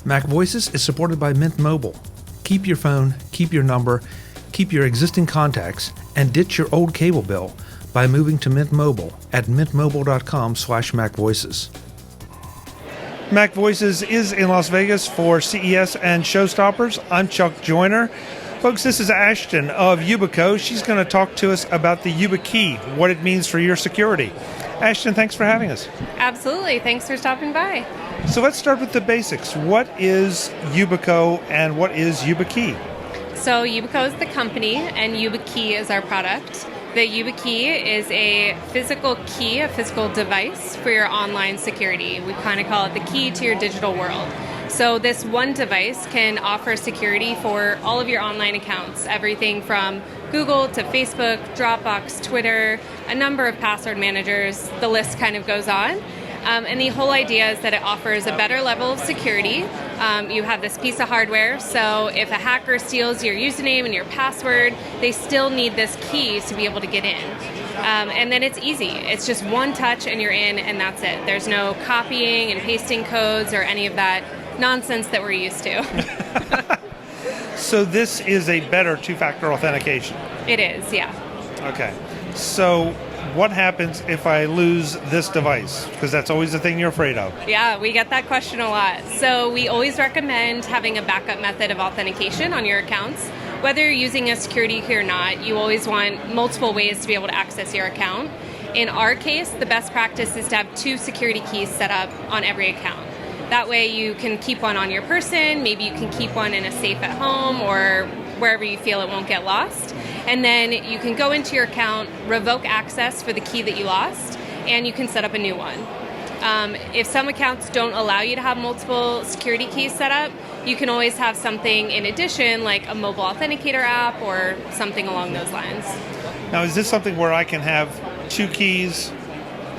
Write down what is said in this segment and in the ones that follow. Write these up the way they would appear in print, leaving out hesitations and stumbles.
MacVoices is supported by MintMobile. Keep your phone, keep your number, keep your existing contacts, and ditch your old cable bill by moving to Mint Mobile at mintmobile.com/MacVoices. MacVoices is in Las Vegas for CES and ShowStoppers. I'm Chuck Joyner. Folks, this is Ashton of Yubico. She's going to talk to us about the YubiKey, what it means for your security. Ashton, thanks for having us. Absolutely. Thanks for stopping by. So let's start with the basics. What is Yubico and what is YubiKey? So Yubico is the company and YubiKey is our product. The YubiKey is a physical key, a physical device for your online security. We kind of call it the key to your digital world. So this one device can offer security for all of your online accounts, everything from Google to Facebook, Dropbox, Twitter, a number of password managers. The list kind of goes on. And the whole idea is that it offers a better level of security. You have this piece of hardware, so if a hacker steals your username and your password, they still need this key to be able to get in. And then it's easy. It's just one touch and you're in, and that's it. There's no copying and pasting codes or any of that nonsense that we're used to. So this is a better two-factor authentication? It is, yeah. Okay. So what happens if I lose this device? Because that's always the thing you're afraid of. Yeah, we get that question a lot. So we always recommend having a backup method of authentication on your accounts. Whether you're using a security key or not, you always want multiple ways to be able to access your account. In our case, the best practice is to have 2 security keys set up on every account. That way you can keep one on your person, maybe you can keep one in a safe at home or wherever you feel it won't get lost. And then you can go into your account, revoke access for the key that you lost, and you can set up a new one. If some accounts don't allow you to have multiple security keys set up, you can always have something in addition, like a mobile authenticator app or something along those lines. Now, is this something where I can have 2 keys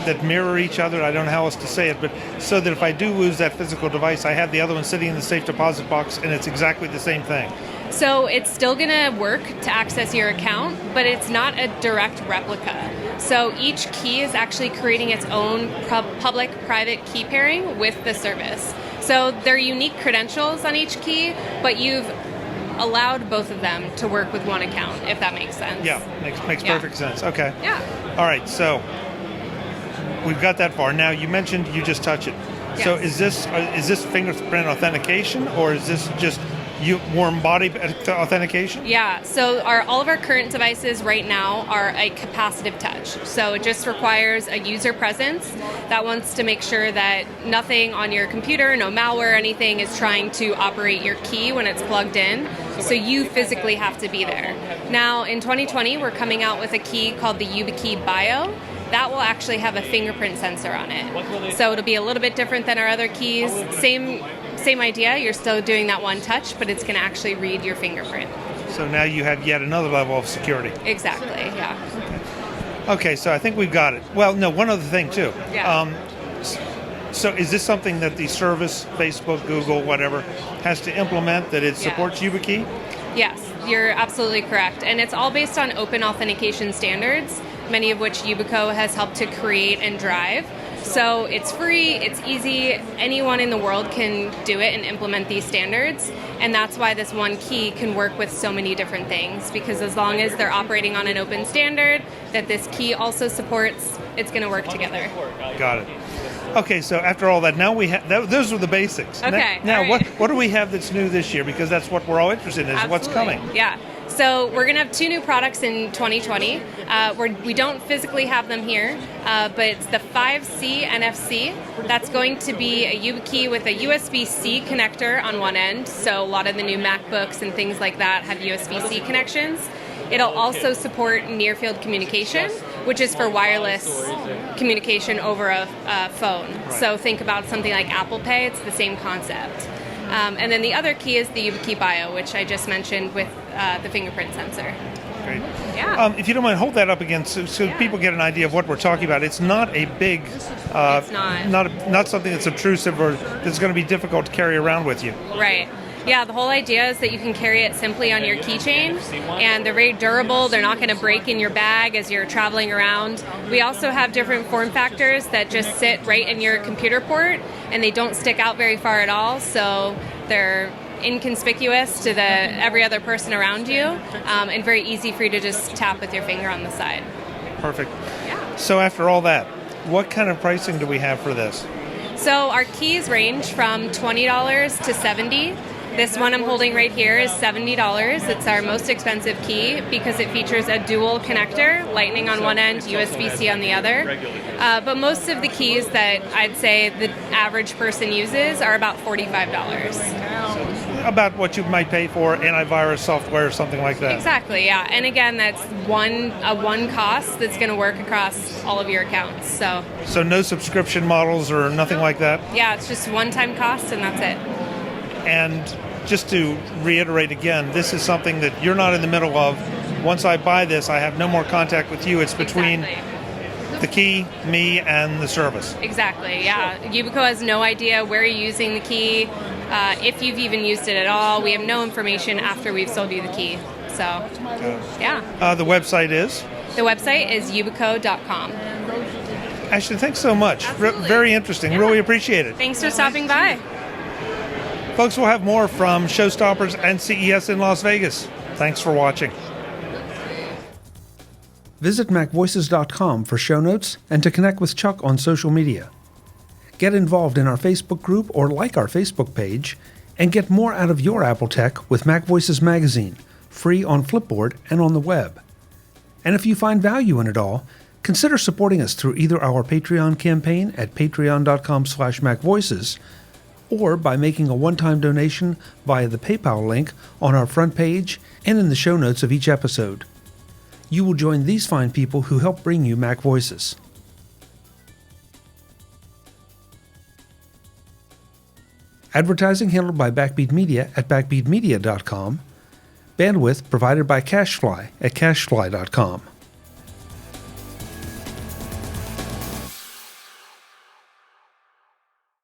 that mirror each other? I don't know how else to say it, but so that if I do lose that physical device, I have the other one sitting in the safe deposit box and it's exactly the same thing. So it's still going to work to access your account, but it's not a direct replica. So each key is actually creating its own public-private key pairing with the service. So they're unique credentials on each key, but you've allowed both of them to work with one account, if that makes sense. Yeah, makes perfect sense. Okay. Yeah. All right, so we've got that far. Now, you mentioned you just touch it. Yes. So is this fingerprint authentication, or is this just warm body authentication? Yeah, so all of our current devices right now are a capacitive touch. So it just requires a user presence that wants to make sure that nothing on your computer, no malware, anything is trying to operate your key when it's plugged in. So you physically have to be there. Now, in 2020, we're coming out with a key called the YubiKey Bio. That will actually have a fingerprint sensor on it. So it'll be a little bit different than our other keys. Same idea, you're still doing that one touch, but it's going to actually read your fingerprint. So now you have yet another level of security. Exactly, yeah. Okay, so I think we've got it. Well, no, one other thing too. Yeah. So is this something that the service, Facebook, Google, whatever, has to implement, that it supports YubiKey? Yes, you're absolutely correct. And it's all based on open authentication standards, many of which Yubico has helped to create and drive. So it's free, it's easy, anyone in the world can do it and implement these standards, and that's why this one key can work with so many different things, because as long as they're operating on an open standard that this key also supports, it's going to work together. Got it. Okay, so after all that, now we have, those were the basics. Okay. Now, right. what do we have that's new this year? Because that's what we're all interested in, is what's coming. Yeah. So we're going to have 2 new products in 2020. We don't physically have them here, but it's the 5C NFC. That's going to be a YubiKey with a USB-C connector on one end. So a lot of the new MacBooks and things like that have USB-C connections. It'll also support near-field communication, which is for wireless communication over a phone. Right. So think about something like Apple Pay. It's the same concept. And then the other key is the YubiKey Bio, which I just mentioned with the fingerprint sensor. Great. Yeah. If you don't mind, hold that up again so people get an idea of what we're talking about. It's not a big, it's not something that's obtrusive or that's going to be difficult to carry around with you. Right. Yeah, the whole idea is that you can carry it simply on your keychain, and they're very durable. They're not going to break in your bag as you're traveling around. We also have different form factors that just sit right in your computer port, and they don't stick out very far at all, so they're inconspicuous to every other person around you, and very easy for you to just tap with your finger on the side. Perfect. Yeah. So after all that, what kind of pricing do we have for this? So our keys range from $20 to $70. This one I'm holding right here is $70. It's our most expensive key because it features a dual connector, Lightning on one end, USB-C on the other. But most of the keys that I'd say the average person uses are about $45. About what you might pay for antivirus software or something like that. Exactly, yeah. And again, that's one cost that's going to work across all of your accounts. So no subscription models or nothing like that? Yeah, it's just one-time cost and that's it. And just to reiterate again, this is something that you're not in the middle of. Once I buy this, I have no more contact with you. It's between the key, me, and the service. Exactly, yeah. Yubico has no idea where you're using the key, if you've even used it at all. We have no information after we've sold you the key. So, yeah. The website is? The website is yubico.com. Ashton, thanks so much. Very interesting. Yeah. Really appreciate it. Thanks for stopping by. Folks, we'll have more from ShowStoppers and CES in Las Vegas. Thanks for watching. Visit MacVoices.com for show notes and to connect with Chuck on social media. Get involved in our Facebook group or like our Facebook page, and get more out of your Apple tech with MacVoices Magazine, free on Flipboard and on the web. And if you find value in it all, consider supporting us through either our Patreon campaign at patreon.com/MacVoices or by making a one-time donation via the PayPal link on our front page and in the show notes of each episode. You will join these fine people who help bring you Mac Voices. Advertising handled by Backbeat Media at backbeatmedia.com. Bandwidth provided by CashFly at cashfly.com.